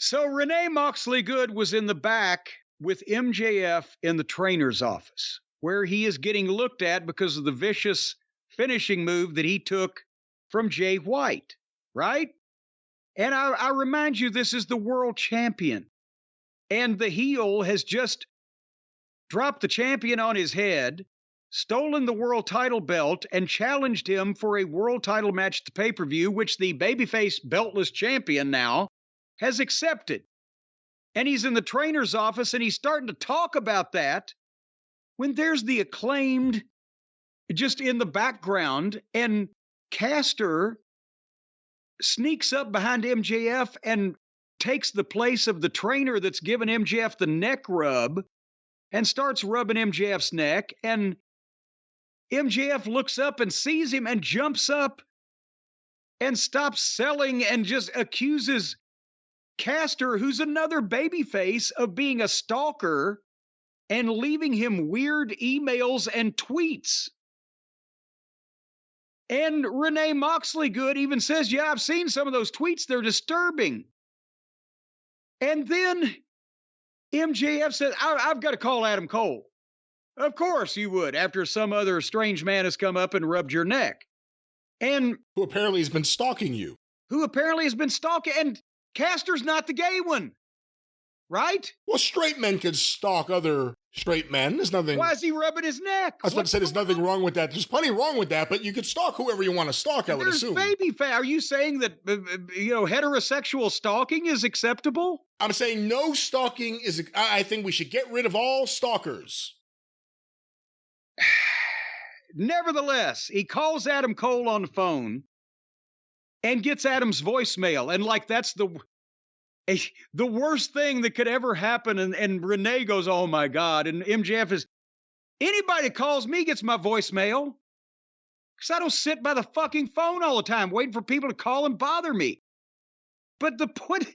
So Renee Moxley Good was in the back with MJF in the trainer's office, where he is getting looked at because of the vicious finishing move that he took from Jay White, right? And I remind you, this is the world champion. And the heel has just dropped the champion on his head, stolen the world title belt, and challenged him for a world title match at the pay-per-view, which the babyface beltless champion now has accepted. And he's in the trainer's office and he's starting to talk about that when there's the Acclaimed just in the background, and Caster sneaks up behind MJF and takes the place of the trainer that's given MJF the neck rub and starts rubbing MJF's neck. And MJF looks up and sees him and jumps up and stops selling and just accuses Caster, who's another babyface, of being a stalker and leaving him weird emails and tweets. And Renee Moxley Good even says, yeah, I've seen some of those tweets. They're disturbing. And then MJF said, I've got to call Adam Cole. Of course you would, after some other strange man has come up and rubbed your neck. And who apparently has been stalking you. And Caster's not the gay one, right? Well, straight men can stalk other straight men. There's nothing. Why is he rubbing his neck? I was about to say there's nothing wrong with that. There's plenty wrong with that, but you could stalk whoever you want to stalk, I would assume. Are you saying that, heterosexual stalking is acceptable? I'm saying no stalking is. I think we should get rid of all stalkers. Nevertheless, he calls Adam Cole on the phone and gets Adam's voicemail. And that's the worst thing that could ever happen. And Renee goes, oh my God. And MJF is, anybody calls me gets my voicemail. Because I don't sit by the fucking phone all the time waiting for people to call and bother me. But the point,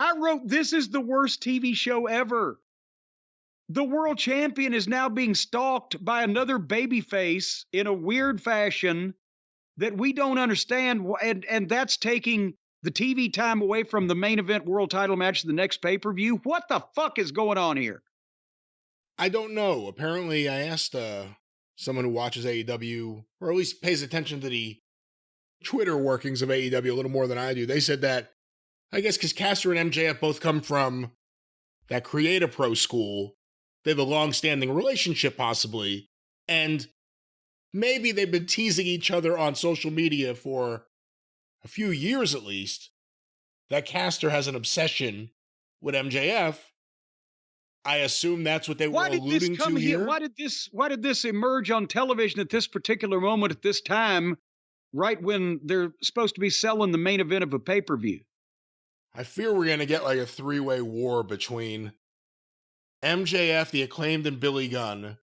I wrote, this is the worst TV show ever. The world champion is now being stalked by another babyface in a weird fashion that we don't understand. And that's taking the TV time away from the main event world title match of the next pay-per-view. What the fuck is going on here? I don't know. Apparently, I asked someone who watches AEW, or at least pays attention to the Twitter workings of AEW a little more than I do. They said that, I guess because Caster and MJF both come from that Creative Pro school, they have a long-standing relationship possibly, and maybe they've been teasing each other on social media for a few years at least, that Caster has an obsession with MJF. I assume that's what they were alluding to here. Why did this emerge on television at this particular moment at this time, right when they're supposed to be selling the main event of a pay-per-view? I fear we're going to get like a three-way war between MJF, the Acclaimed, and Billy Gunn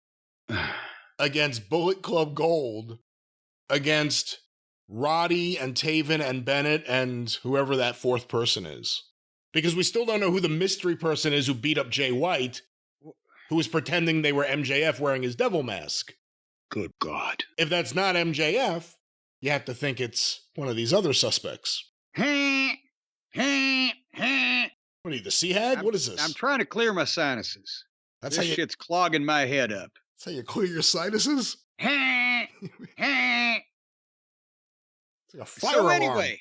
against Bullet Club Gold, against Roddy and Taven and Bennett and whoever that fourth person is. Because we still don't know who the mystery person is who beat up Jay White, who was pretending they were MJF wearing his devil mask. Good God. If that's not MJF, you have to think it's one of these other suspects. What are you, the Sea Hag? What is this? I'm trying to clear my sinuses. This shit's clogging my head up. That's how you clear your sinuses? It's like a fire alarm. Anyway,